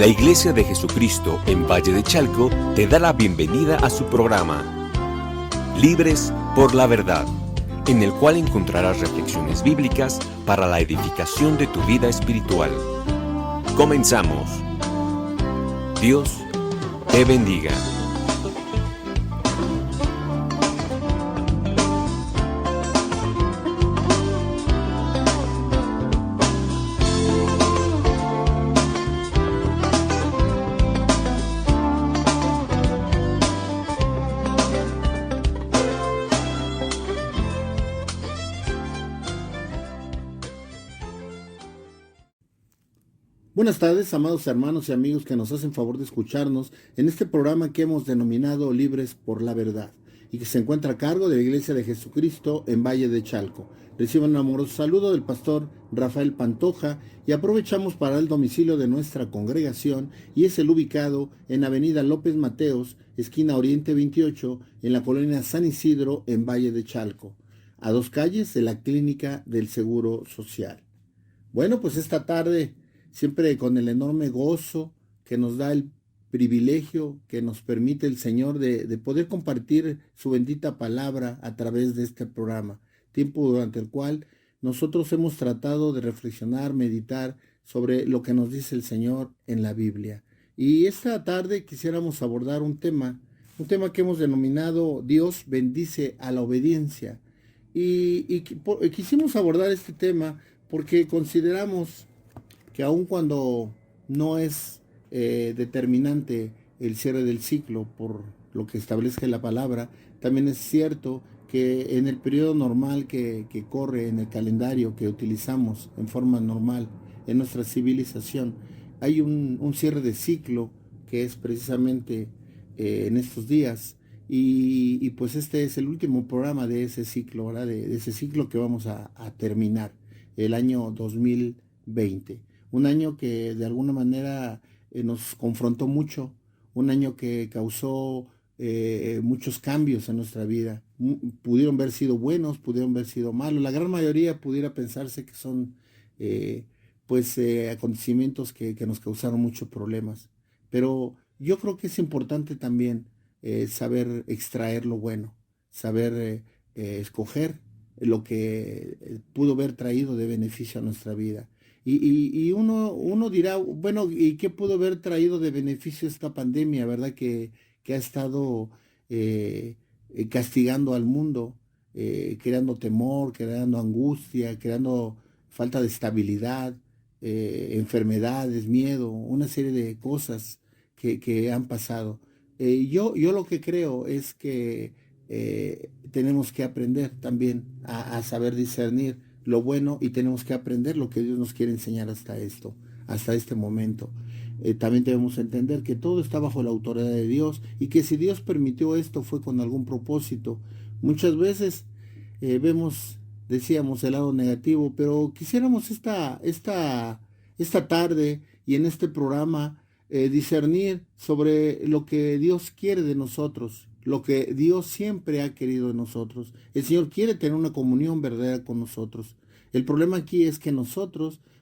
La Iglesia de Jesucristo en Valle de Chalco te da la bienvenida a su programa Libres por la Verdad, en el cual encontrarás reflexiones bíblicas para la edificación de tu vida espiritual. Comenzamos. Dios te bendiga. Buenas tardes, amados hermanos y amigos que nos hacen favor de escucharnos en este programa que hemos denominado Libres por la Verdad y que se encuentra a cargo de la Iglesia de Jesucristo en Valle de Chalco. Reciban un amoroso saludo del pastor Rafael Pantoja y aprovechamos para el domicilio de nuestra congregación y es el ubicado en Avenida López Mateos, esquina Oriente 28, en la colonia San Isidro en Valle de Chalco, a 2 calles de la Clínica del Seguro Social. Bueno, pues esta tarde, siempre con el enorme gozo que nos da el privilegio que nos permite el Señor de poder compartir su bendita palabra a través de este programa, tiempo durante el cual nosotros hemos tratado de reflexionar, meditar sobre lo que nos dice el Señor en la Biblia. Y esta tarde quisiéramos abordar un tema que hemos denominado Dios bendice a la obediencia. Y quisimos abordar este tema porque consideramos que aun cuando no es determinante el cierre del ciclo por lo que establezca la palabra, también es cierto que en el periodo normal que corre en el calendario que utilizamos en forma normal en nuestra civilización, hay un cierre de ciclo que es precisamente en estos días y pues este es el último programa de ese ciclo, ¿verdad? De ese ciclo que vamos a terminar el año 2020. Un año que de alguna manera nos confrontó mucho, un año que causó muchos cambios en nuestra vida. Pudieron haber sido buenos, pudieron haber sido malos. La gran mayoría pudiera pensarse que son acontecimientos que nos causaron muchos problemas. Pero yo creo que es importante también saber extraer lo bueno, saber escoger lo que pudo haber traído de beneficio a nuestra vida. Y uno dirá, bueno, ¿y qué pudo haber traído de beneficio esta pandemia, verdad? Que ha estado castigando al mundo, creando temor, creando angustia, creando falta de estabilidad, enfermedades, miedo, una serie de cosas que han pasado. Yo lo que creo es que tenemos que aprender también a saber discernir lo bueno y tenemos que aprender lo que Dios nos quiere enseñar hasta este momento. También debemos entender que todo está bajo la autoridad de Dios y que si Dios permitió esto fue con algún propósito. Muchas veces decíamos el lado negativo, pero quisiéramos esta tarde y en este programa discernir sobre lo que Dios quiere de nosotros, lo que Dios siempre ha querido de nosotros. El Señor quiere tener una comunión verdadera con nosotros. El problema aquí es que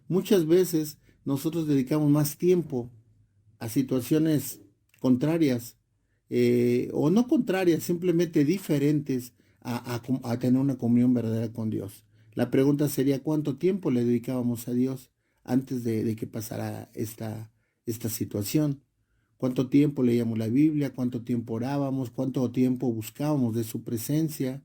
muchas veces, nosotros dedicamos más tiempo a situaciones contrarias, o no contrarias, simplemente diferentes a tener una comunión verdadera con Dios. La pregunta sería, ¿cuánto tiempo le dedicábamos a Dios antes de que pasara esta situación? ¿Cuánto tiempo leíamos la Biblia? ¿Cuánto tiempo orábamos? ¿Cuánto tiempo buscábamos de su presencia?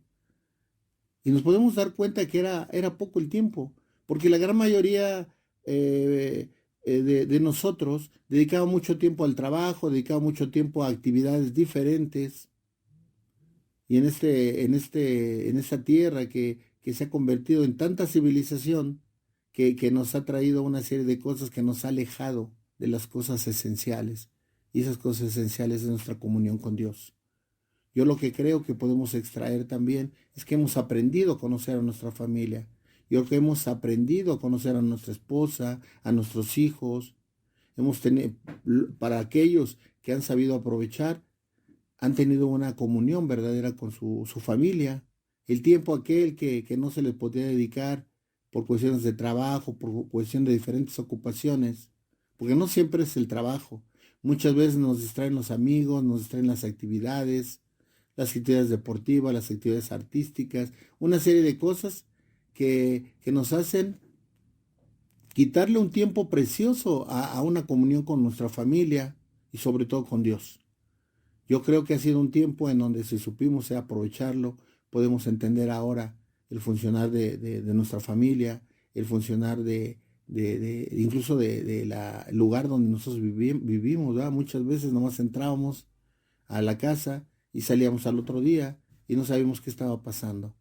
Y nos podemos dar cuenta que era poco el tiempo, porque la gran mayoría de nosotros dedicaba mucho tiempo al trabajo, dedicaba mucho tiempo a actividades diferentes. Y en esta tierra que se ha convertido en tanta civilización que nos ha traído una serie de cosas que nos ha alejado de las cosas esenciales. Y esas cosas esenciales es nuestra comunión con Dios. Yo lo que creo que podemos extraer también es que hemos aprendido a conocer a nuestra familia. Yo que hemos aprendido a conocer a nuestra esposa, a nuestros hijos. Para aquellos que han sabido aprovechar, han tenido una comunión verdadera con su familia. El tiempo aquel que no se les podía dedicar por cuestiones de trabajo, por cuestión de diferentes ocupaciones, porque no siempre es el trabajo. Muchas veces nos distraen los amigos, nos distraen las actividades deportivas, las actividades artísticas, una serie de cosas que nos hacen quitarle un tiempo precioso a una comunión con nuestra familia y sobre todo con Dios. Yo creo que ha sido un tiempo en donde si supimos aprovecharlo, podemos entender ahora el funcionar de nuestra familia, el funcionar incluso de el lugar donde nosotros vivimos, ¿verdad? Muchas veces nomás entrábamos a la casa y salíamos al otro día y no sabíamos qué estaba pasando.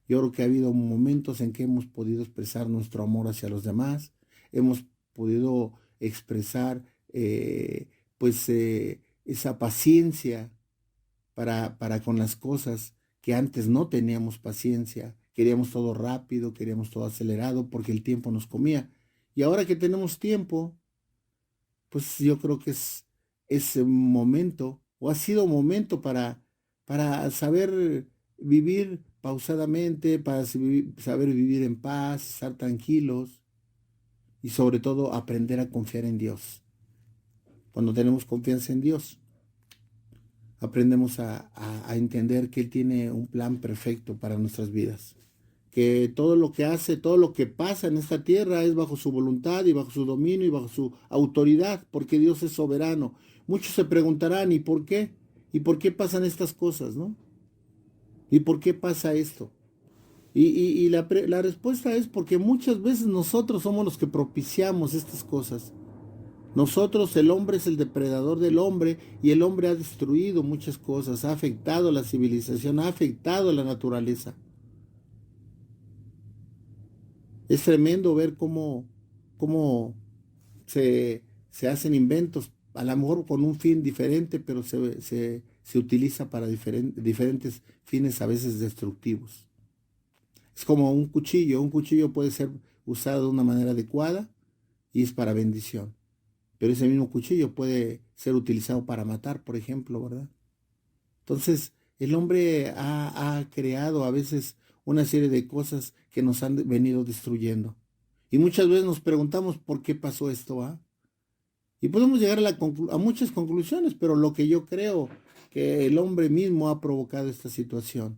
Yo creo que ha habido momentos en que hemos podido expresar nuestro amor hacia los demás, hemos podido expresar esa paciencia para con las cosas que antes no teníamos paciencia, queríamos todo rápido, queríamos todo acelerado porque el tiempo nos comía. Y ahora que tenemos tiempo, pues yo creo que es momento, o ha sido momento para saber vivir pausadamente, para saber vivir en paz, estar tranquilos y sobre todo aprender a confiar en Dios. Cuando tenemos confianza en Dios, aprendemos a entender que Él tiene un plan perfecto para nuestras vidas. Que todo lo que hace, todo lo que pasa en esta tierra es bajo su voluntad y bajo su dominio y bajo su autoridad, porque Dios es soberano. Muchos se preguntarán, ¿y por qué? ¿Y por qué pasan estas cosas, no? ¿Y por qué pasa esto? Y la respuesta es porque muchas veces nosotros somos los que propiciamos estas cosas. Nosotros, el hombre es el depredador del hombre y el hombre ha destruido muchas cosas, ha afectado la civilización, ha afectado la naturaleza. Es tremendo ver cómo se hacen inventos, a lo mejor con un fin diferente, pero se utiliza para diferentes fines a veces destructivos. Es como un cuchillo puede ser usado de una manera adecuada y es para bendición. Pero ese mismo cuchillo puede ser utilizado para matar, por ejemplo, ¿verdad? Entonces, el hombre ha creado a veces una serie de cosas que nos han venido destruyendo. Y muchas veces nos preguntamos por qué pasó esto, ¿ah? Y podemos llegar a muchas conclusiones, pero lo que yo creo que el hombre mismo ha provocado esta situación.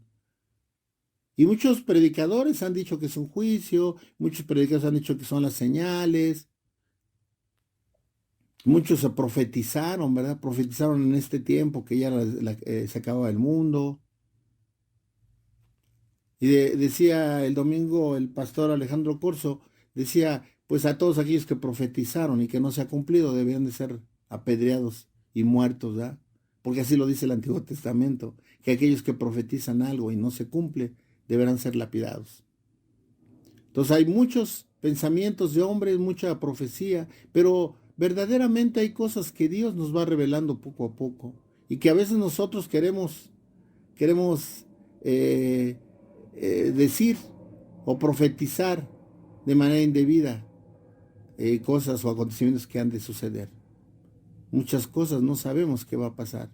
Y muchos predicadores han dicho que es un juicio, muchos predicadores han dicho que son las señales. Muchos se profetizaron, ¿verdad? Profetizaron en este tiempo que ya se acababa el mundo. Y decía el domingo el pastor Alejandro Corso, decía, pues a todos aquellos que profetizaron y que no se ha cumplido deberían de ser apedreados y muertos, ¿verdad? Porque así lo dice el Antiguo Testamento, que aquellos que profetizan algo y no se cumple deberán ser lapidados. Entonces hay muchos pensamientos de hombres, mucha profecía, pero verdaderamente hay cosas que Dios nos va revelando poco a poco y que a veces nosotros queremos decir o profetizar de manera indebida cosas o acontecimientos que han de suceder. Muchas cosas no sabemos qué va a pasar.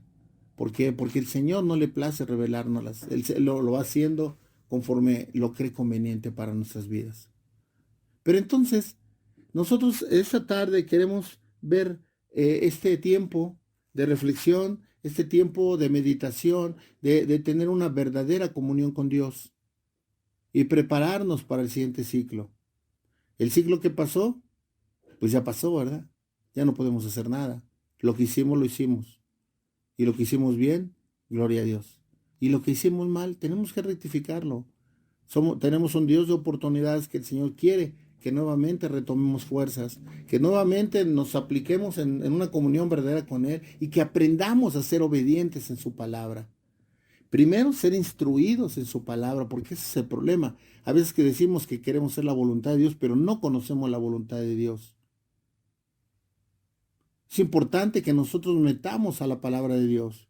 ¿Por qué? Porque el Señor no le place revelárnoslas. Él lo va haciendo conforme lo cree conveniente para nuestras vidas. Pero entonces, nosotros esta tarde queremos ver este tiempo de reflexión, este tiempo de meditación, de tener una verdadera comunión con Dios y prepararnos para el siguiente ciclo. El ciclo que pasó, pues ya pasó, ¿verdad? Ya no podemos hacer nada. Lo que hicimos, lo hicimos. Y lo que hicimos bien, gloria a Dios. Y lo que hicimos mal, tenemos que rectificarlo. Tenemos un Dios de oportunidades que el Señor quiere que nuevamente retomemos fuerzas, que nuevamente nos apliquemos en una comunión verdadera con Él y que aprendamos a ser obedientes en su palabra. Primero, ser instruidos en su palabra, porque ese es el problema. A veces que decimos que queremos hacer la voluntad de Dios, pero no conocemos la voluntad de Dios. Es importante que nosotros metamos a la palabra de Dios,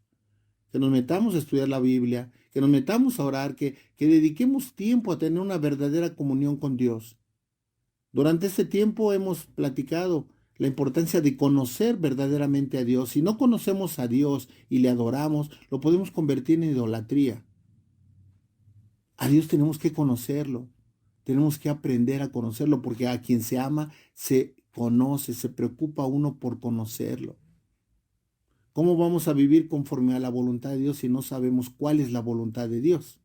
que nos metamos a estudiar la Biblia, que nos metamos a orar, que dediquemos tiempo a tener una verdadera comunión con Dios. Durante este tiempo hemos platicado la importancia de conocer verdaderamente a Dios. Si no conocemos a Dios y le adoramos, lo podemos convertir en idolatría. A Dios tenemos que conocerlo, tenemos que aprender a conocerlo, porque a quien se ama se conoce, se preocupa uno por conocerlo. ¿Cómo vamos a vivir conforme a la voluntad de Dios si no sabemos cuál es la voluntad de Dios?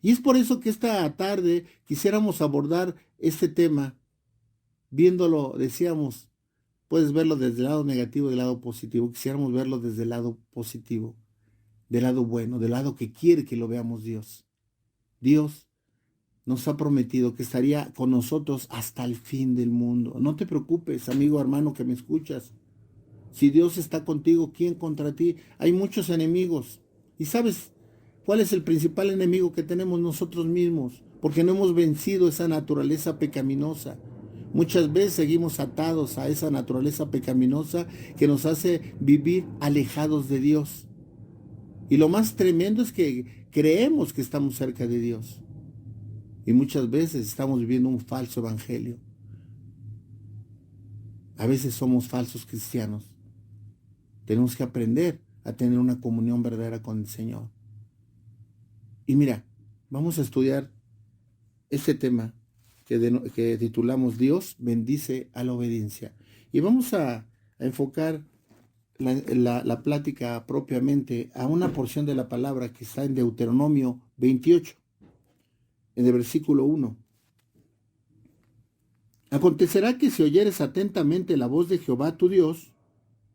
Y es por eso que esta tarde quisiéramos abordar este tema, viéndolo, decíamos, puedes verlo desde el lado negativo y del lado positivo. Quisiéramos verlo desde el lado positivo, del lado bueno, del lado que quiere que lo veamos Dios. Dios nos ha prometido que estaría con nosotros hasta el fin del mundo. No te preocupes, amigo, hermano, que me escuchas. Si Dios está contigo, ¿quién contra ti? Hay muchos enemigos. ¿Y sabes cuál es el principal enemigo que tenemos nosotros mismos? Porque no hemos vencido esa naturaleza pecaminosa. Muchas veces seguimos atados a esa naturaleza pecaminosa que nos hace vivir alejados de Dios. Y lo más tremendo es que creemos que estamos cerca de Dios. Y muchas veces estamos viviendo un falso evangelio. A veces somos falsos cristianos. Tenemos que aprender a tener una comunión verdadera con el Señor. Y mira, vamos a estudiar este tema que titulamos Dios bendice a la obediencia. Y vamos a enfocar la plática propiamente a una porción de la palabra que está en Deuteronomio 28, en el versículo 1. Acontecerá que si oyeres atentamente la voz de Jehová tu Dios,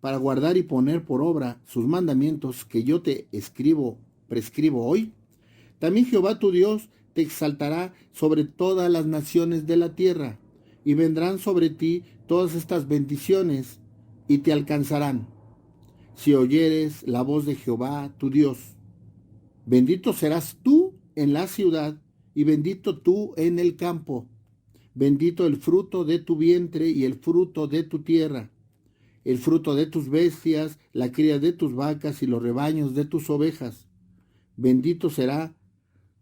para guardar y poner por obra sus mandamientos que yo te prescribo hoy, también Jehová tu Dios te exaltará sobre todas las naciones de la tierra, y vendrán sobre ti todas estas bendiciones, y te alcanzarán, si oyeres la voz de Jehová tu Dios. Bendito serás tú en la ciudad, y bendito tú en el campo. Bendito el fruto de tu vientre y el fruto de tu tierra, el fruto de tus bestias, la cría de tus vacas y los rebaños de tus ovejas. Bendito será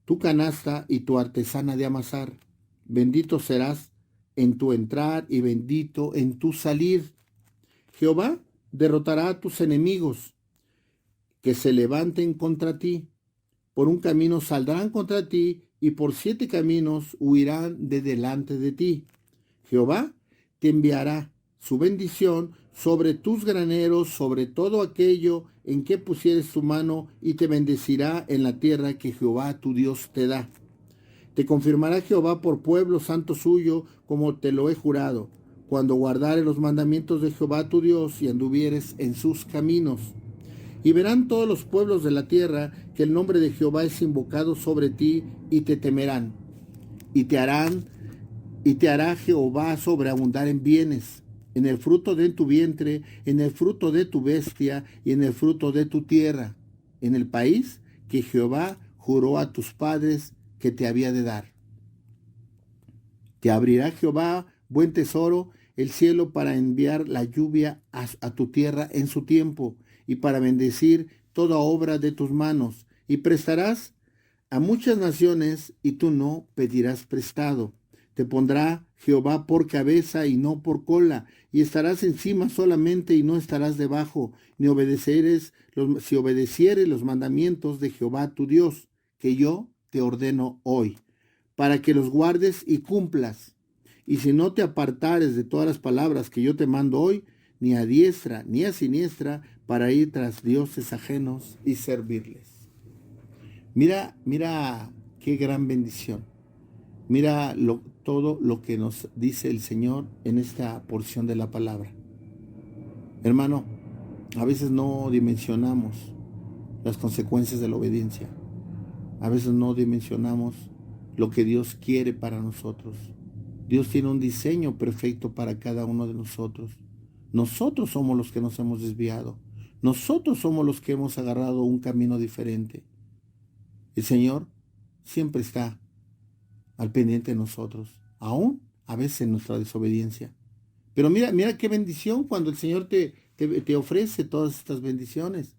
tu canasta y tu artesana de amasar. Bendito serás en tu entrar y bendito en tu salir. Jehová derrotará a tus enemigos que se levanten contra ti. Por un camino saldrán contra ti y por 7 caminos huirán de delante de ti. Jehová te enviará su bendición sobre tus graneros, sobre todo aquello en que pusieres tu mano, y te bendecirá en la tierra que Jehová tu Dios te da. Te confirmará Jehová por pueblo santo suyo, como te lo he jurado, cuando guardares los mandamientos de Jehová tu Dios y anduvieres en sus caminos. Y verán todos los pueblos de la tierra que el nombre de Jehová es invocado sobre ti, y te temerán. Y te hará Jehová sobreabundar en bienes, en el fruto de tu vientre, en el fruto de tu bestia y en el fruto de tu tierra, en el país que Jehová juró a tus padres que te había de dar. Te abrirá Jehová buen tesoro, el cielo, para enviar la lluvia a tu tierra en su tiempo, y para bendecir toda obra de tus manos, y prestarás a muchas naciones, y tú no pedirás prestado. Te pondrá Jehová por cabeza y no por cola, y estarás encima solamente y no estarás debajo, si obedecieres los mandamientos de Jehová tu Dios, que yo te ordeno hoy, para que los guardes y cumplas. Y si no te apartares de todas las palabras que yo te mando hoy, ni a diestra ni a siniestra, para ir tras dioses ajenos y servirles. Mira qué gran bendición. Mira todo lo que nos dice el Señor en esta porción de la palabra. Hermano, a veces no dimensionamos las consecuencias de la obediencia. A veces no dimensionamos lo que Dios quiere para nosotros. Dios tiene un diseño perfecto para cada uno de nosotros. Nosotros somos los que nos hemos desviado. Nosotros somos los que hemos agarrado un camino diferente. El Señor siempre está al pendiente de nosotros, aún a veces en nuestra desobediencia. Pero mira qué bendición cuando el Señor te ofrece todas estas bendiciones.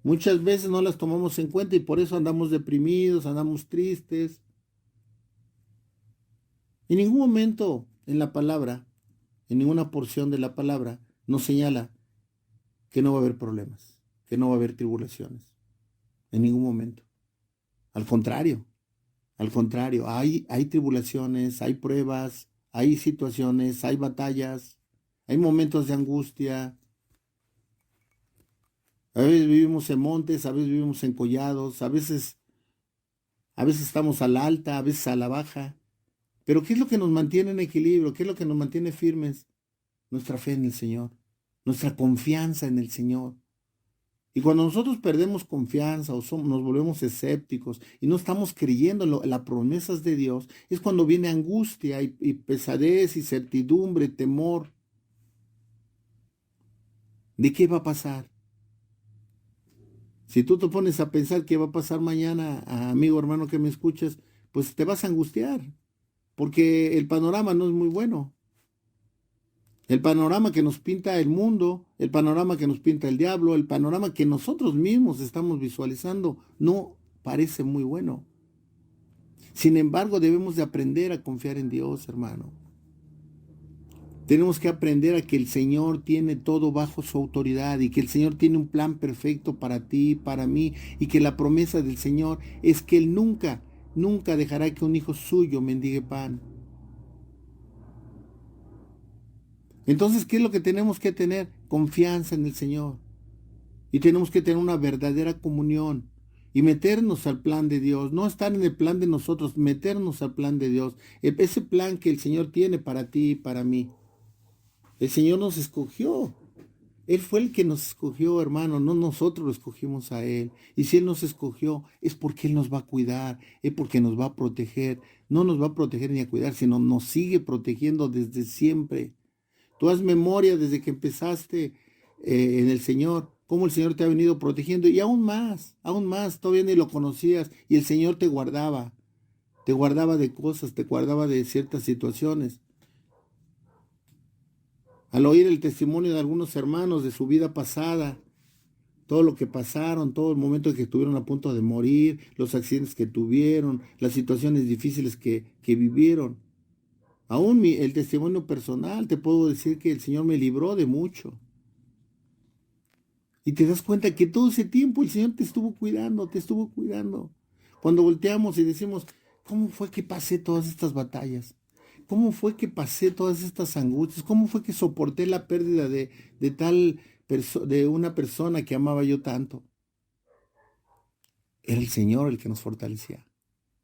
Muchas veces no las tomamos en cuenta y por eso andamos deprimidos, andamos tristes. En ningún momento en la palabra, en ninguna porción de la palabra, nos señala que no va a haber problemas, que no va a haber tribulaciones. En ningún momento. Al contrario, hay tribulaciones, hay pruebas, hay situaciones, hay batallas, hay momentos de angustia. A veces vivimos en montes, a veces vivimos en collados, a veces estamos a la alta, a veces a la baja. Pero ¿qué es lo que nos mantiene en equilibrio? ¿Qué es lo que nos mantiene firmes? Nuestra fe en el Señor, nuestra confianza en el Señor. Y cuando nosotros perdemos confianza o nos volvemos escépticos y no estamos creyendo en las promesas de Dios, es cuando viene angustia y pesadez, incertidumbre, temor. ¿De qué va a pasar? Si tú te pones a pensar qué va a pasar mañana, amigo, hermano que me escuchas, pues te vas a angustiar, porque el panorama no es muy bueno. El panorama que nos pinta el mundo, el panorama que nos pinta el diablo, el panorama que nosotros mismos estamos visualizando, no parece muy bueno. Sin embargo, debemos de aprender a confiar en Dios, hermano. Tenemos que aprender a que el Señor tiene todo bajo su autoridad y que el Señor tiene un plan perfecto para ti, para mí, y que la promesa del Señor es que Él nunca, nunca dejará que un hijo suyo mendigue pan. Entonces, ¿qué es lo que tenemos que tener? Confianza en el Señor. Y tenemos que tener una verdadera comunión y meternos al plan de Dios, no estar en el plan de nosotros, meternos al plan de Dios, ese plan que el Señor tiene para ti y para mí. El Señor nos escogió. Él fue el que nos escogió, hermano, no nosotros lo escogimos a Él. Y si Él nos escogió, es porque Él nos va a cuidar, es porque nos va a proteger. No nos va a proteger ni a cuidar, sino nos sigue protegiendo desde siempre. Tú haz memoria desde que empezaste en el Señor, cómo el Señor te ha venido protegiendo y aún más, todavía ni lo conocías y el Señor te guardaba de cosas, te guardaba de ciertas situaciones. Al oír el testimonio de algunos hermanos de su vida pasada, todo lo que pasaron, todo el momento en que estuvieron a punto de morir, los accidentes que tuvieron, las situaciones difíciles que vivieron. Aún el testimonio personal, te puedo decir que el Señor me libró de mucho. Y te das cuenta que todo ese tiempo el Señor te estuvo cuidando, te estuvo cuidando. Cuando volteamos y decimos, ¿cómo fue que pasé todas estas batallas? ¿Cómo fue que pasé todas estas angustias? ¿Cómo fue que soporté la pérdida de una persona que amaba yo tanto? Era el Señor el que nos fortalecía.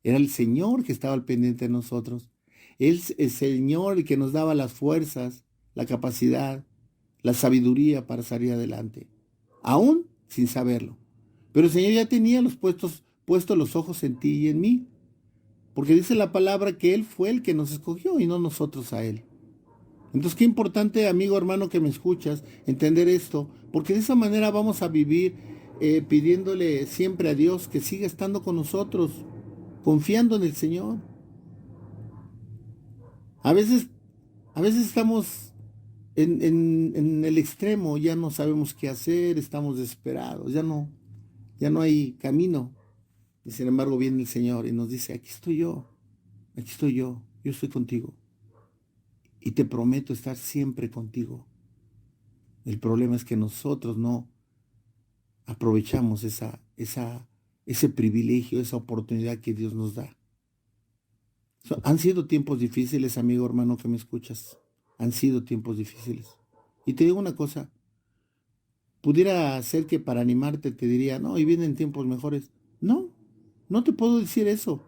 Era el Señor que estaba al pendiente de nosotros. El Señor el que nos daba las fuerzas, la capacidad, la sabiduría para salir adelante, aún sin saberlo. Pero el Señor ya tenía puestos los ojos en ti y en mí, porque dice la palabra que Él fue el que nos escogió y no nosotros a Él. Entonces, qué importante, amigo, hermano, que me escuchas, entender esto, porque de esa manera vamos a vivir pidiéndole siempre a Dios que siga estando con nosotros, confiando en el Señor. A veces, a veces estamos en el extremo, ya no sabemos qué hacer, estamos desesperados, ya no hay camino. Y sin embargo viene el Señor y nos dice, aquí estoy yo estoy contigo. Y te prometo estar siempre contigo. El problema es que nosotros no aprovechamos ese privilegio, esa oportunidad que Dios nos da. Han sido tiempos difíciles, amigo, hermano, que me escuchas. Han sido tiempos difíciles. Y te digo una cosa, pudiera ser que para animarte te diría, no, y vienen tiempos mejores. No, no te puedo decir eso.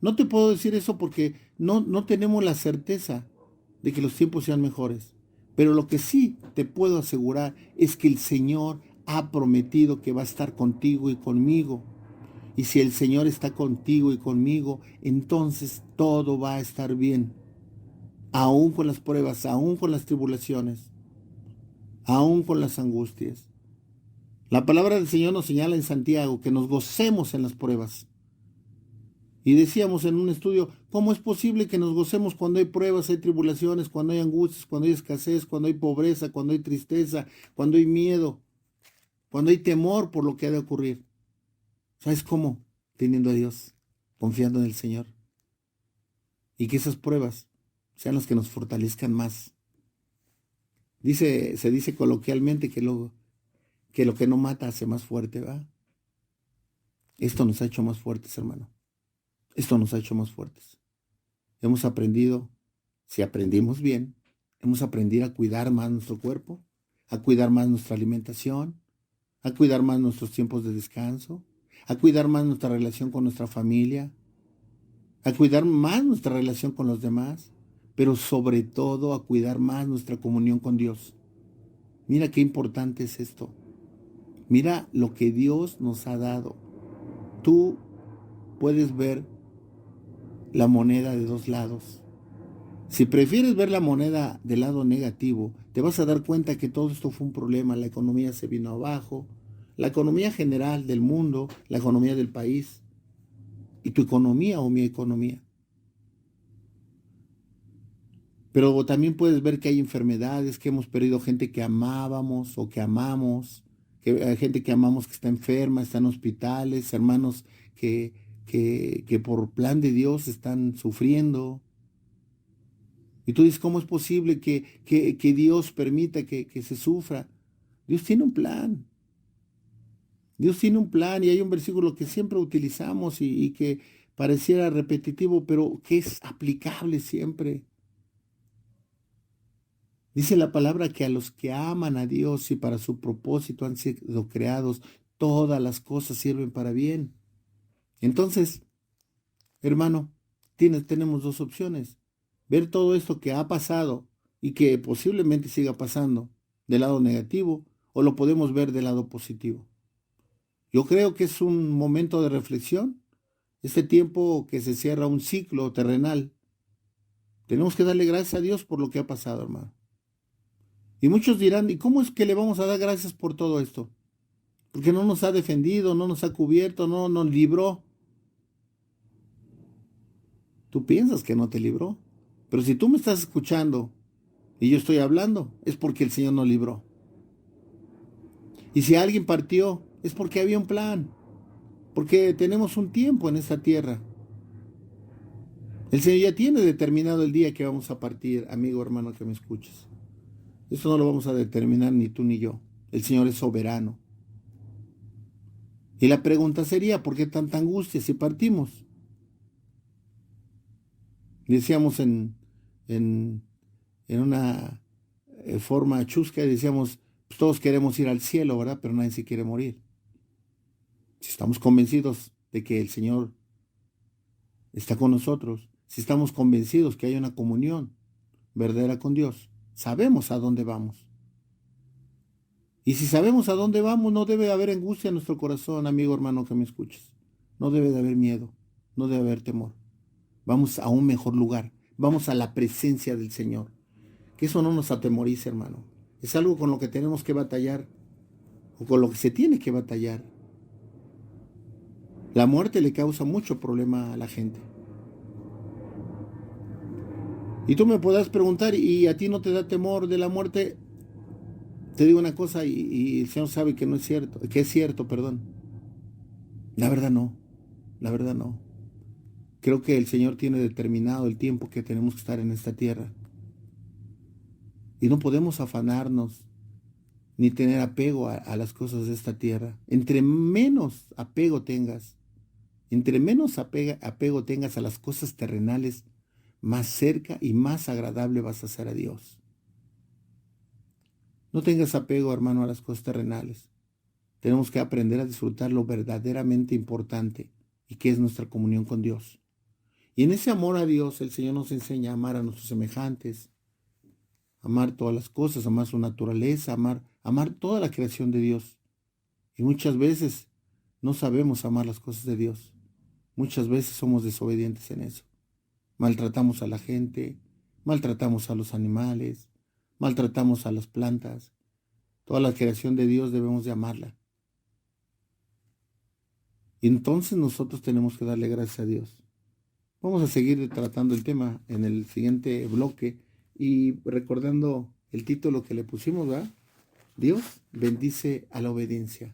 No te puedo decir eso porque no tenemos la certeza de que los tiempos sean mejores. Pero lo que sí te puedo asegurar es que el Señor ha prometido que va a estar contigo y conmigo. Y si el Señor está contigo y conmigo, entonces todo va a estar bien. Aún con las pruebas, aún con las tribulaciones, aún con las angustias. La palabra del Señor nos señala en Santiago que nos gocemos en las pruebas. Y decíamos en un estudio, ¿cómo es posible que nos gocemos cuando hay pruebas, hay tribulaciones, cuando hay angustias, cuando hay escasez, cuando hay pobreza, cuando hay tristeza, cuando hay miedo, cuando hay temor por lo que ha de ocurrir? ¿Sabes cómo? Teniendo a Dios, confiando en el Señor. Y que esas pruebas sean las que nos fortalezcan más. Se dice coloquialmente que lo que no mata hace más fuerte, ¿va? Esto nos ha hecho más fuertes, hermano. Esto nos ha hecho más fuertes. Hemos aprendido, Si aprendimos bien, hemos aprendido a cuidar más nuestro cuerpo, a cuidar más nuestra alimentación, a cuidar más nuestros tiempos de descanso, a cuidar más nuestra relación con nuestra familia, a cuidar más nuestra relación con los demás, pero sobre todo a cuidar más nuestra comunión con Dios. Mira qué importante es esto. Mira lo que Dios nos ha dado. Tú puedes ver la moneda de dos lados. Si prefieres ver la moneda del lado negativo, te vas a dar cuenta que todo esto fue un problema. La economía se vino abajo, la economía general del mundo, la economía del país, y tu economía o mi economía. Pero también puedes ver que hay enfermedades, que hemos perdido gente que amábamos o que amamos, que hay gente que amamos que está enferma, está en hospitales, hermanos que por plan de Dios están sufriendo. Y tú dices, ¿cómo es posible que Dios permita que se sufra? Dios tiene un plan. Dios tiene un plan y hay un versículo que siempre utilizamos y que pareciera repetitivo, pero que es aplicable siempre. Dice la palabra que a los que aman a Dios y para su propósito han sido creados, todas las cosas sirven para bien. Entonces, hermano, tenemos dos opciones. Ver todo esto que ha pasado y que posiblemente siga pasando del lado negativo, o lo podemos ver del lado positivo. Yo creo que es un momento de reflexión, este tiempo que se cierra un ciclo terrenal. Tenemos que darle gracias a Dios por lo que ha pasado, hermano. Y muchos dirán, ¿y cómo es que le vamos a dar gracias por todo esto? Porque no nos ha defendido, no nos ha cubierto, no nos libró. Tú piensas que no te libró, pero si tú me estás escuchando y yo estoy hablando, es porque el Señor nos libró. Y si alguien partió, es porque había un plan, porque tenemos un tiempo en esta tierra. El Señor ya tiene determinado el día que vamos a partir, amigo, hermano, que me escuches. Eso no lo vamos a determinar ni tú ni yo. El Señor es soberano. Y la pregunta sería, ¿por qué tanta angustia si partimos? Decíamos en una forma chusca, decíamos, pues todos queremos ir al cielo, ¿verdad? Pero nadie se quiere morir. Si estamos convencidos de que el Señor está con nosotros, si estamos convencidos que hay una comunión verdadera con Dios, sabemos a dónde vamos. Y si sabemos a dónde vamos, no debe haber angustia en nuestro corazón, amigo, hermano, que me escuches. No debe de haber miedo, no debe haber temor. Vamos a un mejor lugar, vamos a la presencia del Señor. Que eso no nos atemorice, hermano. Es algo con lo que tenemos que batallar, o con lo que se tiene que batallar. La muerte le causa mucho problema a la gente. Y tú me podrás preguntar, ¿y a ti no te da temor de la muerte? Te digo una cosa y el Señor sabe que no es cierto, que es cierto, perdón. La verdad no, la verdad no. Creo que el Señor tiene determinado el tiempo que tenemos que estar en esta tierra. Y no podemos afanarnos ni tener apego a las cosas de esta tierra. Entre menos apego tengas, apego tengas a las cosas terrenales, más cerca y más agradable vas a ser a Dios. No tengas apego, hermano, a las cosas terrenales. Tenemos que aprender a disfrutar lo verdaderamente importante y que es nuestra comunión con Dios. Y en ese amor a Dios, el Señor nos enseña a amar a nuestros semejantes, amar todas las cosas, amar su naturaleza, amar toda la creación de Dios. Y muchas veces no sabemos amar las cosas de Dios. Muchas veces somos desobedientes en eso. Maltratamos a la gente, maltratamos a los animales, maltratamos a las plantas. Toda la creación de Dios debemos de amarla. Y entonces nosotros tenemos que darle gracias a Dios. Vamos a seguir tratando el tema en el siguiente bloque y recordando el título que le pusimos, ¿verdad? Dios bendice a la obediencia.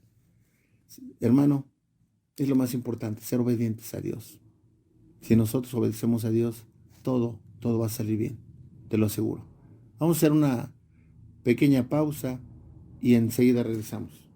Hermano, es lo más importante, ser obedientes a Dios. Si nosotros obedecemos a Dios, todo va a salir bien, te lo aseguro. Vamos a hacer una pequeña pausa y enseguida regresamos.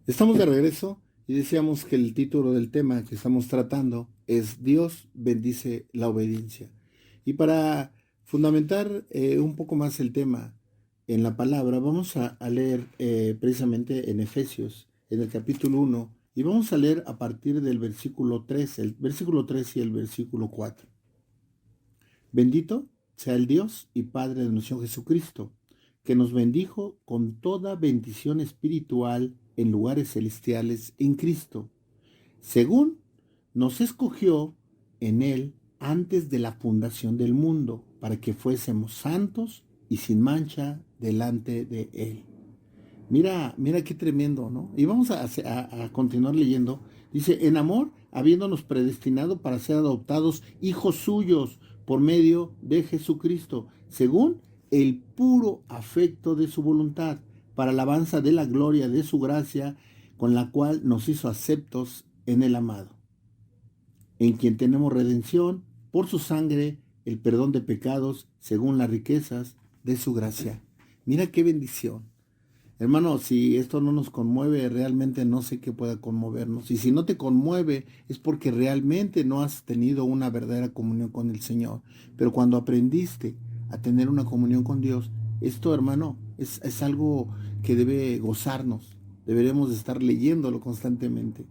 Estamos de regreso y decíamos que el título del tema que estamos tratando es Dios bendice la obediencia. Y para fundamentar un poco más el tema en la palabra, vamos a leer precisamente en Efesios, en el capítulo 1, y vamos a leer a partir del versículo 3, el versículo 3 y el versículo 4. Bendito sea el Dios y Padre de nuestro Jesucristo, que nos bendijo con toda bendición espiritual en lugares celestiales en Cristo, según nos escogió en Él antes de la fundación del mundo, para que fuésemos santos y sin mancha delante de Él. Mira qué tremendo, ¿no? Y vamos a continuar leyendo. Dice, en amor, habiéndonos predestinado para ser adoptados hijos suyos por medio de Jesucristo, según el puro afecto de su voluntad, para alabanza de la gloria de su gracia, con la cual nos hizo aceptos en el amado, en quien tenemos redención por su sangre, el perdón de pecados, según las riquezas de su gracia. Mira qué bendición. Hermano, si esto no nos conmueve, realmente no sé qué pueda conmovernos. Y si no te conmueve, es porque realmente no has tenido una verdadera comunión con el Señor. Pero cuando aprendiste a tener una comunión con Dios, esto, hermano, es algo que debe gozarnos. Deberemos de estar leyéndolo constantemente.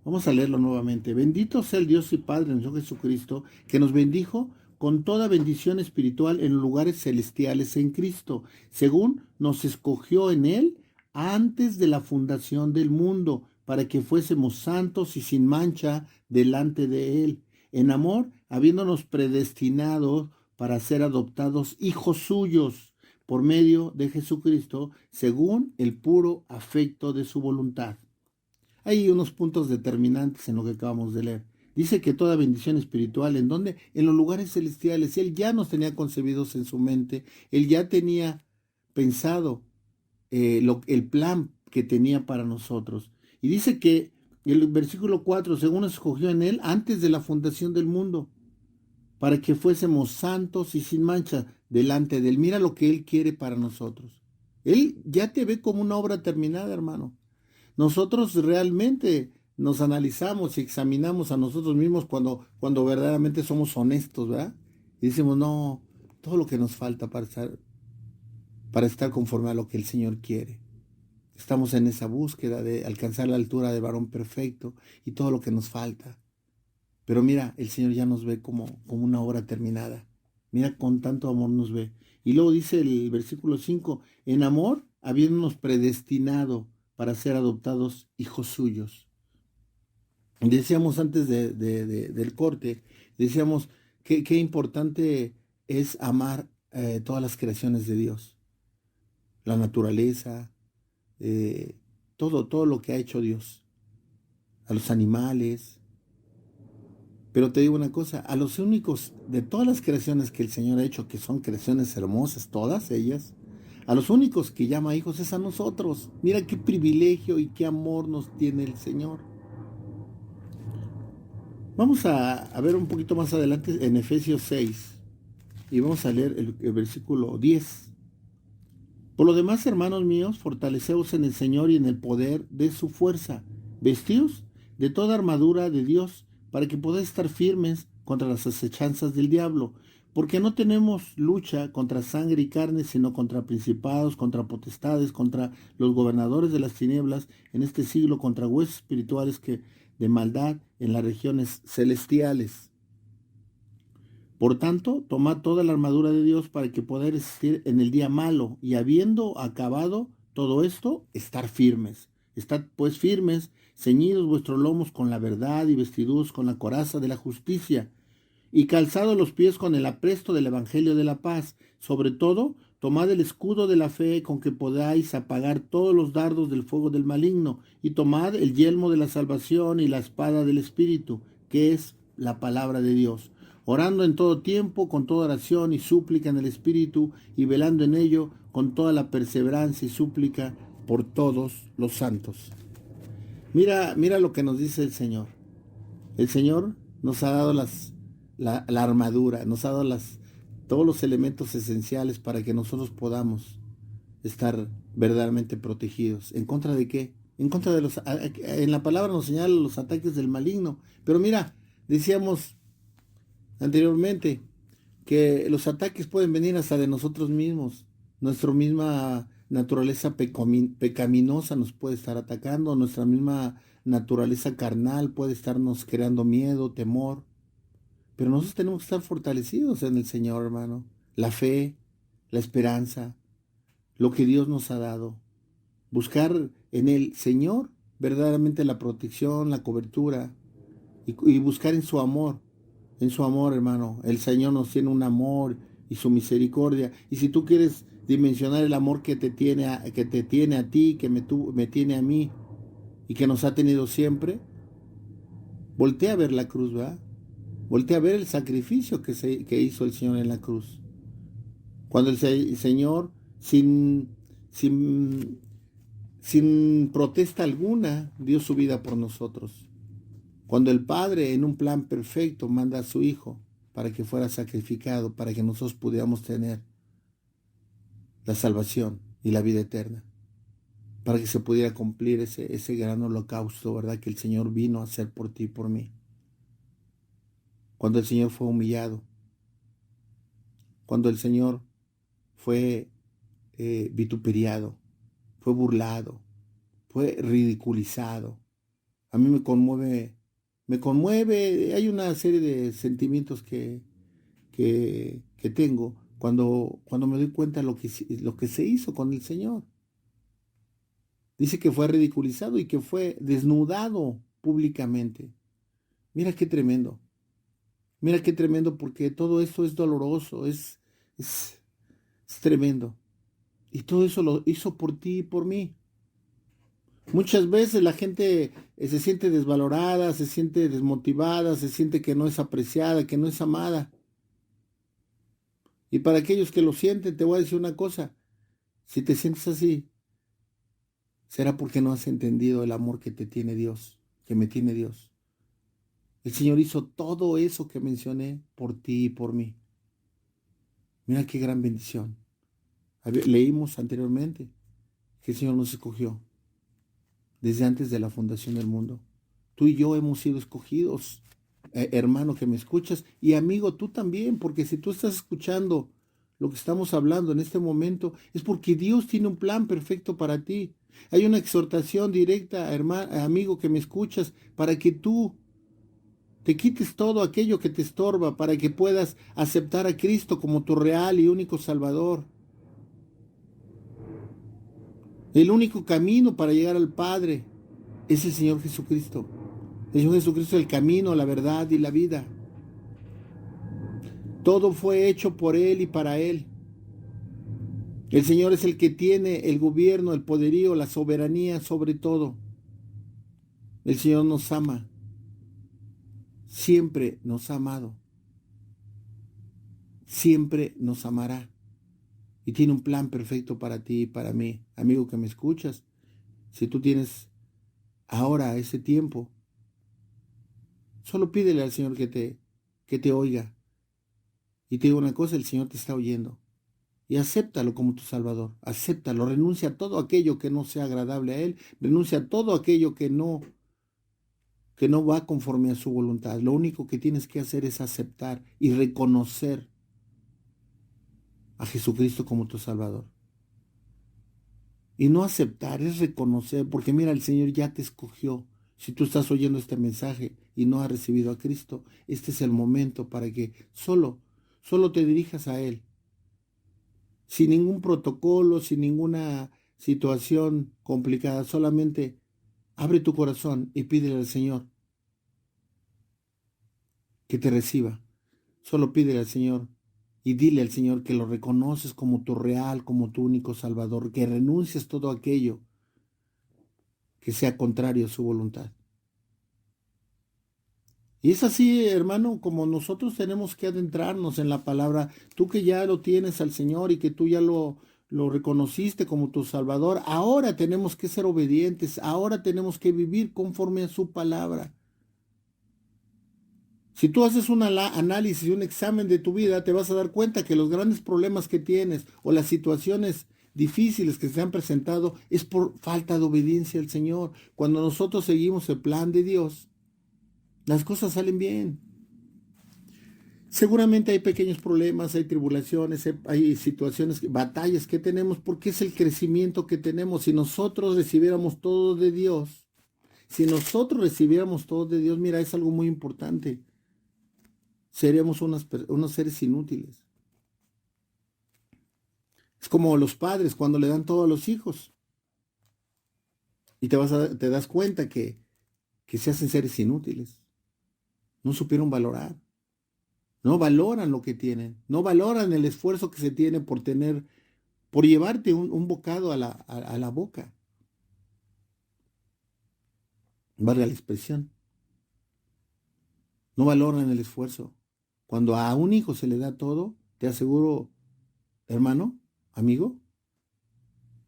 Vamos a leerlo nuevamente. Bendito sea el Dios y Padre de nuestro Jesucristo, que nos bendijo con toda bendición espiritual en lugares celestiales en Cristo, según nos escogió en Él antes de la fundación del mundo, para que fuésemos santos y sin mancha delante de Él, en amor, habiéndonos predestinado para ser adoptados hijos suyos por medio de Jesucristo, según el puro afecto de su voluntad. Hay unos puntos determinantes en lo que acabamos de leer. Dice que toda bendición espiritual, ¿en dónde? En los lugares celestiales. Él ya nos tenía concebidos en su mente. Él ya tenía pensado el plan que tenía para nosotros. Y dice que el versículo 4, según nos escogió en Él antes de la fundación del mundo, para que fuésemos santos y sin mancha delante de Él. Mira lo que Él quiere para nosotros. Él ya te ve como una obra terminada, hermano. Nosotros realmente nos analizamos y examinamos a nosotros mismos cuando verdaderamente somos honestos, ¿verdad? Y decimos, no, todo lo que nos falta para estar conforme a lo que el Señor quiere. Estamos en esa búsqueda de alcanzar la altura de varón perfecto y todo lo que nos falta. Pero mira, el Señor ya nos ve como una obra terminada. Mira, con tanto amor nos ve. Y luego dice el versículo 5, en amor, habiéndonos predestinado para ser adoptados hijos suyos. Decíamos antes del corte, decíamos qué importante es amar todas las creaciones de Dios, la naturaleza, todo lo que ha hecho Dios, a los animales. Pero te digo una cosa, a los únicos de todas las creaciones que el Señor ha hecho, que son creaciones hermosas, todas ellas, a los únicos que llama hijos es a nosotros. Mira qué privilegio y qué amor nos tiene el Señor. Vamos a ver un poquito más adelante en Efesios 6 y vamos a leer el versículo 10. Por lo demás, hermanos míos, fortaleceos en el Señor y en el poder de su fuerza. Vestíos de toda armadura de Dios para que podáis estar firmes contra las acechanzas del diablo. Porque no tenemos lucha contra sangre y carne, sino contra principados, contra potestades, contra los gobernadores de las tinieblas en este siglo, contra huestes espirituales de maldad en las regiones celestiales. Por tanto, tomad toda la armadura de Dios para que podáis resistir en el día malo, y habiendo acabado todo esto, estar firmes. Estad pues firmes, ceñidos vuestros lomos con la verdad y vestidos con la coraza de la justicia, y calzados los pies con el apresto del evangelio de la paz. Sobre todo, tomad el escudo de la fe con que podáis apagar todos los dardos del fuego del maligno, y tomad el yelmo de la salvación y la espada del Espíritu, que es la palabra de Dios, orando en todo tiempo, con toda oración y súplica en el Espíritu, y velando en ello con toda la perseverancia y súplica por todos los santos. Mira lo que nos dice el Señor. El Señor nos ha dado la armadura, nos ha dado todos los elementos esenciales para que nosotros podamos estar verdaderamente protegidos. ¿En contra de qué? en contra de en la palabra nos señala los ataques del maligno. Pero mira, decíamos anteriormente que los ataques pueden venir hasta de nosotros mismos. Nuestra misma naturaleza pecaminosa nos puede estar atacando, nuestra misma naturaleza carnal puede estarnos creando miedo, temor. Pero nosotros tenemos que estar fortalecidos en el Señor, hermano. La fe, la esperanza, lo que Dios nos ha dado. Buscar en el Señor verdaderamente la protección, la cobertura y buscar en su amor, hermano. El Señor nos tiene un amor y su misericordia. Y si tú quieres dimensionar el amor que te tiene a ti, que me tiene a mí y que nos ha tenido siempre, voltea a ver la cruz, ¿verdad? Voltea a ver el sacrificio que hizo el Señor en la cruz. Cuando el Señor, sin protesta alguna, dio su vida por nosotros. Cuando el Padre, en un plan perfecto, manda a su Hijo para que fuera sacrificado, para que nosotros pudiéramos tener la salvación y la vida eterna, para que se pudiera cumplir ese gran holocausto, ¿verdad?, que el Señor vino a hacer por ti y por mí. Cuando el Señor fue humillado, cuando el Señor fue vituperiado, fue burlado, fue ridiculizado. A mí me conmueve, hay una serie de sentimientos que tengo cuando me doy cuenta de lo que se hizo con el Señor. Dice que fue ridiculizado y que fue desnudado públicamente. Mira qué tremendo. Mira qué tremendo, porque todo esto es doloroso, es tremendo. Y todo eso lo hizo por ti y por mí. Muchas veces la gente se siente desvalorada, se siente desmotivada, se siente que no es apreciada, que no es amada. Y para aquellos que lo sienten, te voy a decir una cosa. Si te sientes así, será porque no has entendido el amor que te tiene Dios, que me tiene Dios. El Señor hizo todo eso que mencioné por ti y por mí. Mira qué gran bendición. Leímos anteriormente que el Señor nos escogió desde antes de la fundación del mundo. Tú y yo hemos sido escogidos, hermano que me escuchas, y amigo tú también, porque si tú estás escuchando lo que estamos hablando en este momento, es porque Dios tiene un plan perfecto para ti. Hay una exhortación directa, hermano, amigo que me escuchas, para que tú te quites todo aquello que te estorba, para que puedas aceptar a Cristo como tu real y único Salvador. El único camino para llegar al Padre es el Señor Jesucristo. El Señor Jesucristo es el camino, la verdad y la vida. Todo fue hecho por Él y para Él. El Señor es el que tiene el gobierno, el poderío, la soberanía sobre todo. El Señor nos ama. Siempre nos ha amado. Siempre nos amará. Y tiene un plan perfecto para ti y para mí. Amigo que me escuchas, si tú tienes ahora ese tiempo, solo pídele al Señor que te oiga. Y te digo una cosa, el Señor te está oyendo. Y acéptalo como tu Salvador. Acéptalo, renuncia a todo aquello que no sea agradable a Él. Renuncia a todo aquello que no va conforme a su voluntad. Lo único que tienes que hacer es aceptar y reconocer a Jesucristo como tu Salvador. Y no aceptar, es reconocer, porque mira, el Señor ya te escogió. Si tú estás oyendo este mensaje y no has recibido a Cristo, este es el momento para que solo te dirijas a Él. Sin ningún protocolo, sin ninguna situación complicada, solamente abre tu corazón y pídele al Señor que te reciba. Solo pídele al Señor y dile al Señor que lo reconoces como tu real, como tu único Salvador, que renuncies todo aquello que sea contrario a su voluntad. Y es así, hermano, como nosotros tenemos que adentrarnos en la palabra. Tú que ya lo tienes al Señor y que tú ya lo reconociste como tu Salvador, ahora tenemos que ser obedientes, ahora tenemos que vivir conforme a su palabra. Si tú haces un análisis y un examen de tu vida, te vas a dar cuenta que los grandes problemas que tienes o las situaciones difíciles que se han presentado es por falta de obediencia al Señor. Cuando nosotros seguimos el plan de Dios, las cosas salen bien. Seguramente hay pequeños problemas, hay tribulaciones, hay situaciones, batallas que tenemos, porque es el crecimiento que tenemos. Si nosotros recibiéramos todo de Dios, mira, es algo muy importante. Seríamos unos seres inútiles. Es como los padres cuando le dan todo a los hijos. Y te das cuenta que se hacen seres inútiles. No supieron valorar. No valoran lo que tienen. No valoran el esfuerzo que se tiene por llevarte un bocado a la boca. Valga la expresión. No valoran el esfuerzo. Cuando a un hijo se le da todo, te aseguro, hermano, amigo,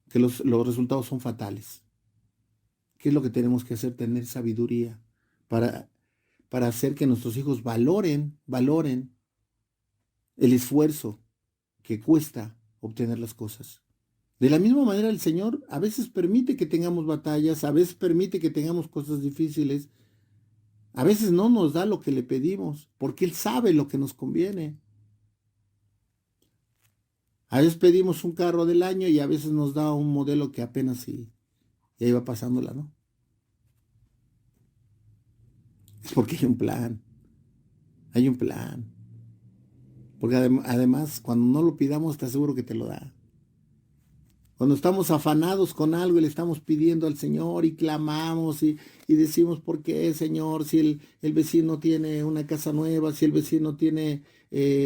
que los resultados son fatales. ¿Qué es lo que tenemos que hacer? Tener sabiduría para hacer que nuestros hijos valoren el esfuerzo que cuesta obtener las cosas. De la misma manera, el Señor a veces permite que tengamos batallas, a veces permite que tengamos cosas difíciles, a veces no nos da lo que le pedimos, porque Él sabe lo que nos conviene. A veces pedimos un carro del año y a veces nos da un modelo que apenas sí, ya iba pasándola, ¿no? Es porque hay un plan. Hay un plan. Porque además, cuando no lo pidamos, te aseguro que te lo da. Cuando estamos afanados con algo y le estamos pidiendo al Señor y clamamos y decimos, ¿por qué, Señor? Si el vecino tiene una casa nueva, si el vecino tiene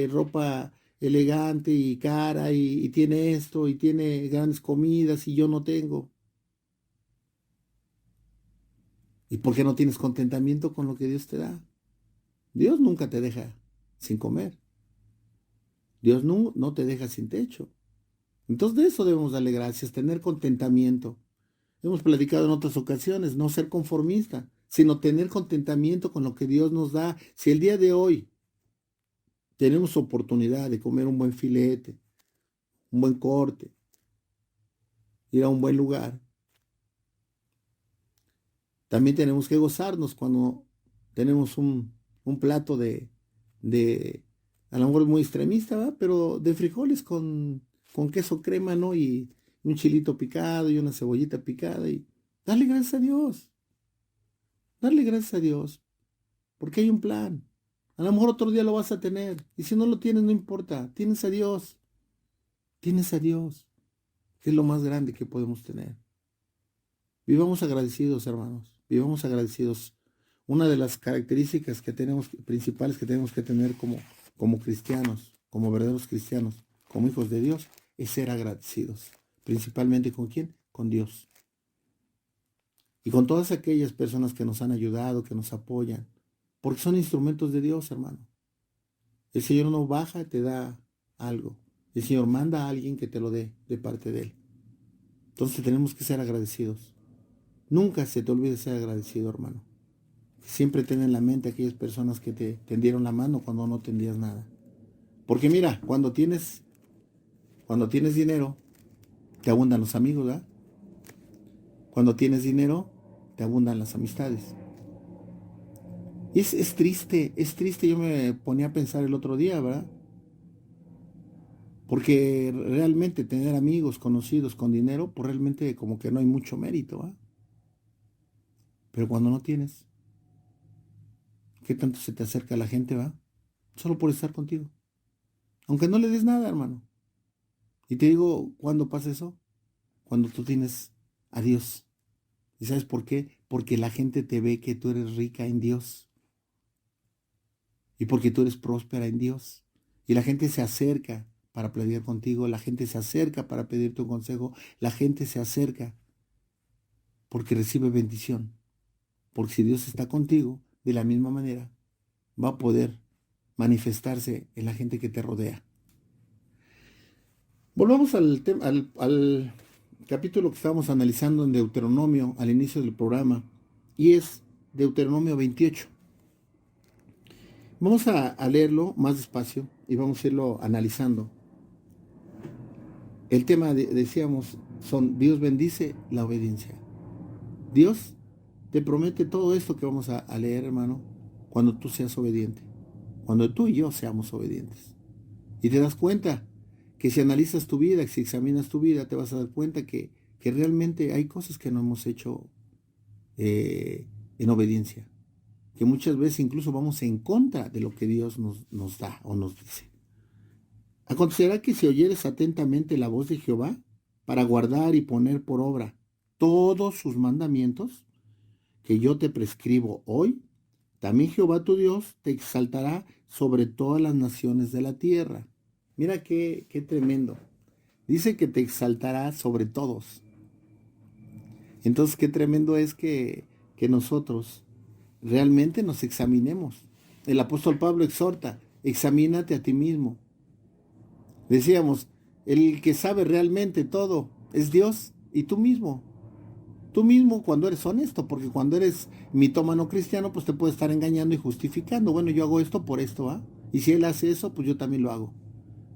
ropa elegante y cara y tiene esto y tiene grandes comidas y yo no tengo. ¿Y por qué no tienes contentamiento con lo que Dios te da? Dios nunca te deja sin comer. Dios no te deja sin techo. Entonces de eso debemos darle gracias, tener contentamiento. Hemos platicado en otras ocasiones, no ser conformista, sino tener contentamiento con lo que Dios nos da. Si el día de hoy tenemos oportunidad de comer un buen filete, un buen corte, ir a un buen lugar, también tenemos que gozarnos cuando tenemos un plato de a lo mejor muy extremista, ¿verdad? Pero de frijoles con queso crema, ¿no? Y un chilito picado y una cebollita picada y darle gracias a Dios. Darle gracias a Dios. Porque hay un plan. A lo mejor otro día lo vas a tener. Y si no lo tienes, no importa. Tienes a Dios. Tienes a Dios. Que es lo más grande que podemos tener. Vivamos agradecidos, hermanos. Vivamos agradecidos. Una de las características que tenemos, principales que tenemos que tener como cristianos, como verdaderos cristianos, como hijos de Dios, es ser agradecidos. Principalmente ¿con quién? Con Dios. Y con todas aquellas personas que nos han ayudado, que nos apoyan, porque son instrumentos de Dios, hermano. El Señor no baja, te da algo. El Señor manda a alguien que te lo dé de parte de Él. Entonces tenemos que ser agradecidos. Nunca se te olvide ser agradecido, hermano. Siempre ten en la mente aquellas personas que te tendieron la mano cuando no tendías nada. Porque mira, cuando tienes dinero, te abundan los amigos, ¿verdad? Cuando tienes dinero, te abundan las amistades. Y es triste, yo me ponía a pensar el otro día, ¿verdad? Porque realmente tener amigos, conocidos con dinero, pues realmente como que no hay mucho mérito, ¿verdad? Pero cuando no tienes, ¿qué tanto se te acerca a la gente, va? Solo por estar contigo. Aunque no le des nada, hermano. Y te digo, ¿cuándo pasa eso? Cuando tú tienes a Dios. ¿Y sabes por qué? Porque la gente te ve que tú eres rica en Dios. Y porque tú eres próspera en Dios. Y la gente se acerca para platicar contigo. La gente se acerca para pedirte un consejo. La gente se acerca porque recibe bendición. Porque si Dios está contigo, de la misma manera, va a poder manifestarse en la gente que te rodea. Volvamos al capítulo que estábamos analizando en Deuteronomio al inicio del programa, y es Deuteronomio 28. Vamos a leerlo más despacio y vamos a irlo analizando. El tema, decíamos, Dios bendice la obediencia. Dios te promete todo esto que vamos a leer, hermano, cuando tú seas obediente, cuando tú y yo seamos obedientes. Y te das cuenta que si analizas tu vida, si examinas tu vida, te vas a dar cuenta que realmente hay cosas que no hemos hecho en obediencia, que muchas veces incluso vamos en contra de lo que Dios nos da o nos dice. Acontecerá que si oyeres atentamente la voz de Jehová para guardar y poner por obra todos sus mandamientos que yo te prescribo hoy, también Jehová tu Dios te exaltará sobre todas las naciones de la tierra. Mira qué tremendo. Dice que te exaltará sobre todos. Entonces qué tremendo es que nosotros realmente nos examinemos. El apóstol Pablo exhorta, examínate a ti mismo. Decíamos, el que sabe realmente todo es Dios y tú mismo. Tú mismo cuando eres honesto, porque cuando eres mitómano cristiano, pues te puede estar engañando y justificando. Bueno, yo hago esto por esto, ¿ah? Y si él hace eso, pues yo también lo hago.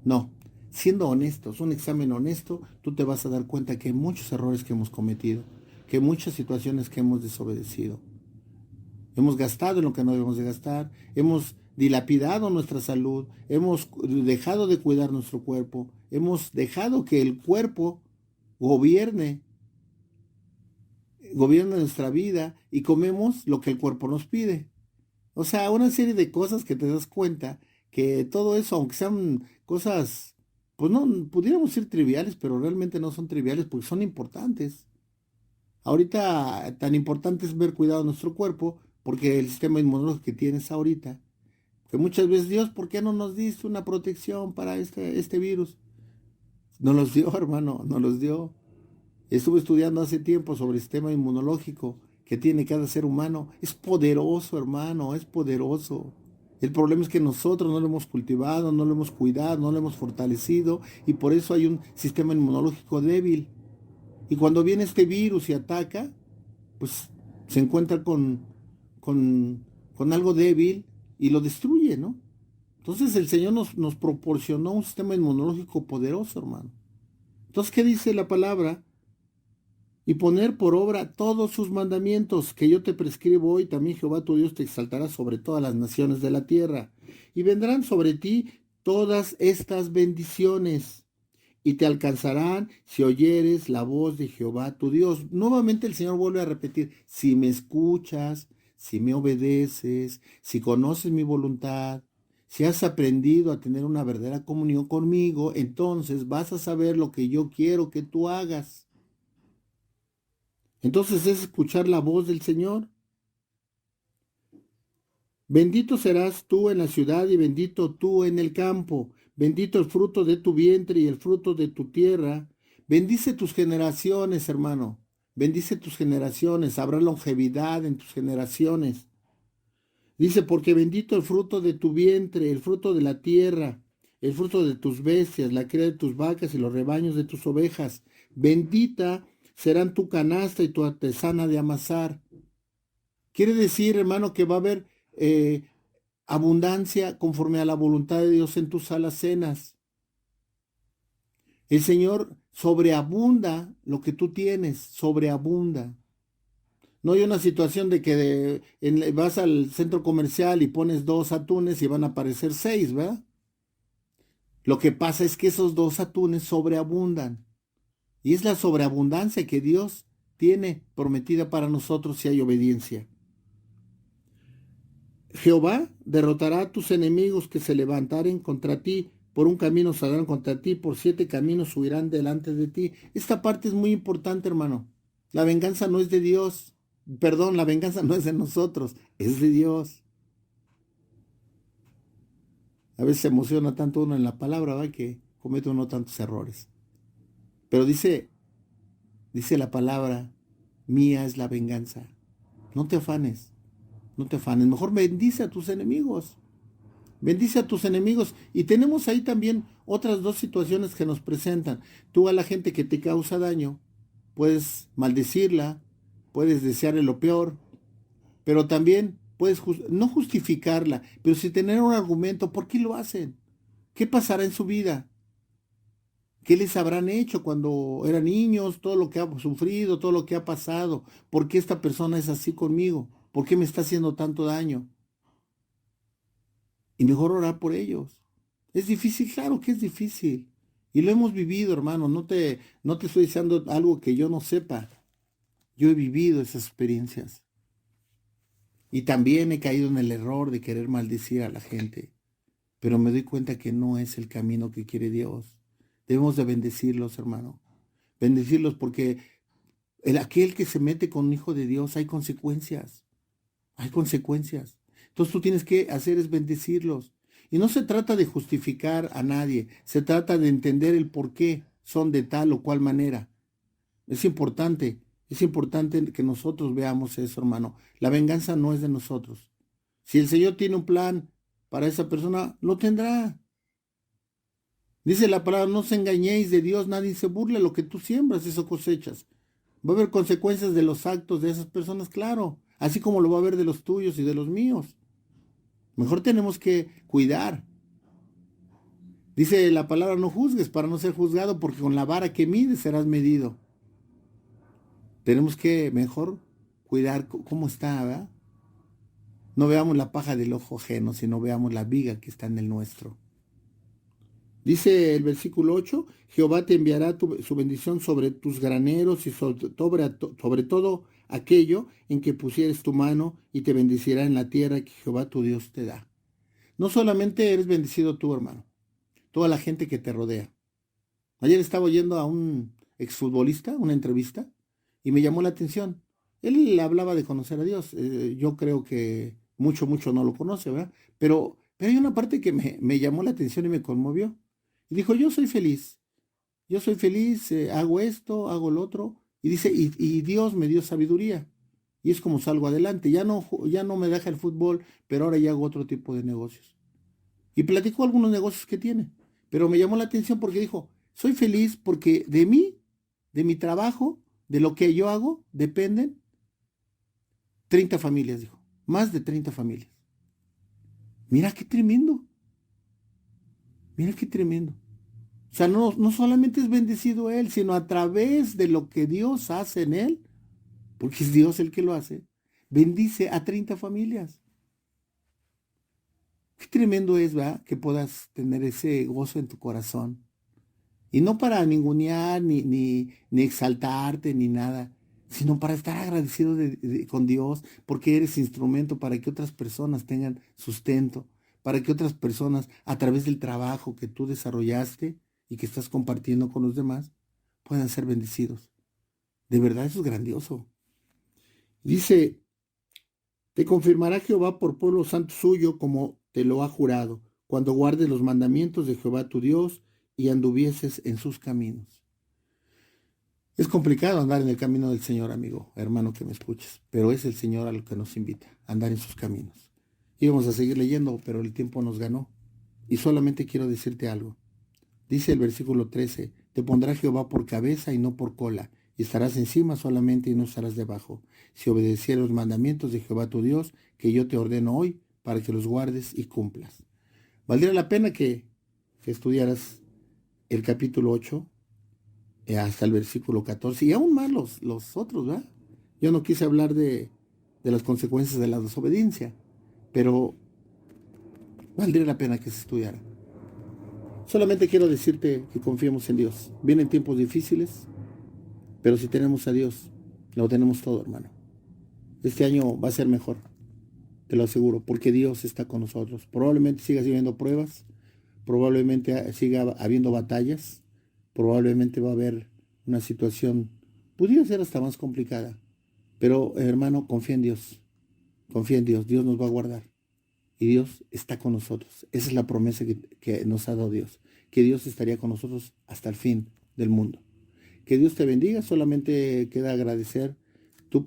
No, siendo honestos, un examen honesto, tú te vas a dar cuenta que hay muchos errores que hemos cometido, que hay muchas situaciones que hemos desobedecido. Hemos gastado en lo que no debemos de gastar, hemos dilapidado nuestra salud, hemos dejado de cuidar nuestro cuerpo, hemos dejado que el cuerpo gobierne nuestra vida y comemos lo que el cuerpo nos pide. O sea, una serie de cosas que te das cuenta que todo eso, aunque sean cosas, pues no, pudiéramos ser triviales, pero realmente no son triviales porque son importantes. Ahorita tan importante es ver cuidado nuestro cuerpo porque el sistema inmunológico que tienes ahorita, que muchas veces, Dios, ¿por qué no nos diste una protección para este virus? No los dio, hermano, no los dio. Estuve estudiando hace tiempo sobre el sistema inmunológico que tiene cada ser humano. Es poderoso, hermano, es poderoso. El problema es que nosotros no lo hemos cultivado, no lo hemos cuidado, no lo hemos fortalecido y por eso hay un sistema inmunológico débil. Y cuando viene este virus y ataca, pues se encuentra con algo débil y lo destruye, ¿no? Entonces el Señor nos proporcionó un sistema inmunológico poderoso, hermano. Entonces, ¿qué dice la palabra? Y poner por obra todos sus mandamientos que yo te prescribo hoy, también Jehová tu Dios te exaltará sobre todas las naciones de la tierra. Y vendrán sobre ti todas estas bendiciones, y te alcanzarán si oyeres la voz de Jehová tu Dios. Nuevamente el Señor vuelve a repetir, si me escuchas, si me obedeces, si conoces mi voluntad, si has aprendido a tener una verdadera comunión conmigo, entonces vas a saber lo que yo quiero que tú hagas. Entonces es escuchar la voz del Señor. Bendito serás tú en la ciudad y bendito tú en el campo. Bendito el fruto de tu vientre y el fruto de tu tierra. Bendice tus generaciones, hermano. Bendice tus generaciones. Habrá longevidad en tus generaciones. Dice, porque bendito el fruto de tu vientre, el fruto de la tierra, el fruto de tus bestias, la cría de tus vacas y los rebaños de tus ovejas. Bendita serán tu canasta y tu artesana de amasar. Quiere decir, hermano, que va a haber abundancia conforme a la voluntad de Dios en tus alacenas. El Señor sobreabunda lo que tú tienes, sobreabunda. No hay una situación de que vas al centro comercial y pones 2 atunes y van a aparecer 6, ¿verdad? Lo que pasa es que esos 2 atunes sobreabundan. Y es la sobreabundancia que Dios tiene prometida para nosotros si hay obediencia. Jehová derrotará a tus enemigos que se levantaren contra ti. Por un camino saldrán contra ti, por 7 caminos huirán delante de ti. Esta parte es muy importante, hermano. La venganza no es de Dios. Perdón, la venganza no es de nosotros, es de Dios. A veces se emociona tanto uno en la palabra, ¿va? Que comete uno tantos errores. Pero dice la palabra, mía es la venganza. No te afanes. No te afanes, mejor bendice a tus enemigos. Bendice a tus enemigos. Y tenemos ahí también otras 2 situaciones que nos presentan. Tú a la gente que te causa daño, puedes maldecirla, puedes desearle lo peor, pero también puedes no justificarla, pero sí tener un argumento. ¿Por qué lo hacen? ¿Qué pasará en su vida? ¿Qué les habrán hecho cuando eran niños? Todo lo que ha sufrido, todo lo que ha pasado. ¿Por qué esta persona es así conmigo? ¿Por qué me está haciendo tanto daño? Y mejor orar por ellos. Es difícil, claro que es difícil. Y lo hemos vivido, hermano. No te estoy diciendo algo que yo no sepa. Yo he vivido esas experiencias. Y también he caído en el error de querer maldecir a la gente. Pero me doy cuenta que no es el camino que quiere Dios. Debemos de bendecirlos, hermano. Bendecirlos porque aquel que se mete con un hijo de Dios hay consecuencias. Hay consecuencias. Entonces tú tienes que hacer es bendecirlos. Y no se trata de justificar a nadie. Se trata de entender el por qué son de tal o cual manera. Es importante que nosotros veamos eso, hermano. La venganza no es de nosotros. Si el Señor tiene un plan para esa persona, lo tendrá. Dice la palabra, no os engañéis de Dios, nadie se burle. Lo que tú siembras, eso cosechas. Va a haber consecuencias de los actos de esas personas, claro. Así como lo va a haber de los tuyos y de los míos. Mejor tenemos que cuidar. Dice la palabra, no juzgues para no ser juzgado, porque con la vara que mides serás medido. Tenemos que mejor cuidar cómo está, ¿verdad? No veamos la paja del ojo ajeno, sino veamos la viga que está en el nuestro. Dice el versículo 8, Jehová te enviará su bendición sobre tus graneros y sobre todo aquello en que pusieres tu mano, y te bendecirá en la tierra que Jehová tu Dios te da. No solamente eres bendecido tú, hermano, toda la gente que te rodea. Ayer estaba oyendo a un exfutbolista, una entrevista, y me llamó la atención. Él hablaba de conocer a Dios. Yo creo que mucho no lo conoce, ¿verdad? Pero hay una parte que me llamó la atención y me conmovió. Y dijo, yo soy feliz, hago esto, hago lo otro. Y dice, y Dios me dio sabiduría. Y es como salgo adelante. Ya no me deja el fútbol, pero ahora ya hago otro tipo de negocios. Y platicó algunos negocios que tiene. Pero me llamó la atención porque dijo, soy feliz porque de mí, de mi trabajo, de lo que yo hago, dependen 30 familias, dijo. Más de 30 familias. Mira qué tremendo. Mira qué tremendo. O sea, no solamente es bendecido él, sino a través de lo que Dios hace en él, porque es Dios el que lo hace, bendice a 30 familias. Qué tremendo es, ¿verdad? Que puedas tener ese gozo en tu corazón. Y no para ningunear, ni exaltarte, ni nada, sino para estar agradecido con Dios, porque eres instrumento para que otras personas tengan sustento, para que otras personas, a través del trabajo que tú desarrollaste y que estás compartiendo con los demás, puedan ser bendecidos. De verdad, eso es grandioso. Dice, te confirmará Jehová por pueblo santo suyo, como te lo ha jurado, cuando guardes los mandamientos de Jehová tu Dios y anduvieses en sus caminos. Es complicado andar en el camino del Señor, amigo, hermano que me escuches, pero es el Señor a lo que nos invita, a andar en sus caminos. Íbamos a seguir leyendo, pero el tiempo nos ganó. Y solamente quiero decirte algo. Dice el versículo 13, te pondrá Jehová por cabeza y no por cola, y estarás encima solamente y no estarás debajo, si obedecieres los mandamientos de Jehová tu Dios, que yo te ordeno hoy, para que los guardes y cumplas. Valdría la pena que estudiaras el capítulo 8 hasta el versículo 14, y aún más los otros, ¿verdad? Yo no quise hablar de las consecuencias de la desobediencia, pero valdría la pena que se estudiara. Solamente quiero decirte que confiemos en Dios. Vienen tiempos difíciles, pero si tenemos a Dios, lo tenemos todo, hermano. Este año va a ser mejor, te lo aseguro, porque Dios está con nosotros. Probablemente siga habiendo pruebas, probablemente siga habiendo batallas, probablemente va a haber una situación, pudiera ser hasta más complicada. Pero, hermano, confía en Dios. Confía en Dios. Dios nos va a guardar. Y Dios está con nosotros. Esa es la promesa que nos ha dado Dios. Que Dios estaría con nosotros hasta el fin del mundo. Que Dios te bendiga. Solamente queda agradecer tu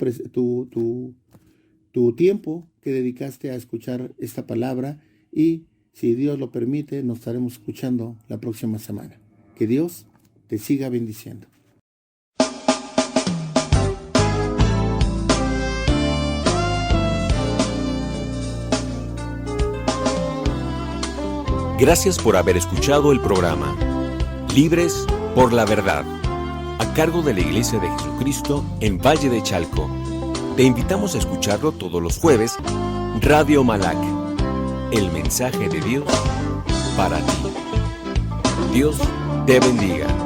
tiempo que dedicaste a escuchar esta palabra. Y si Dios lo permite, nos estaremos escuchando la próxima semana. Que Dios te siga bendiciendo. Gracias por haber escuchado el programa Libres por la verdad, a cargo de la Iglesia de Jesucristo en Valle de Chalco. Te invitamos a escucharlo todos los jueves, Radio Malac, el mensaje de Dios para ti. Dios te bendiga.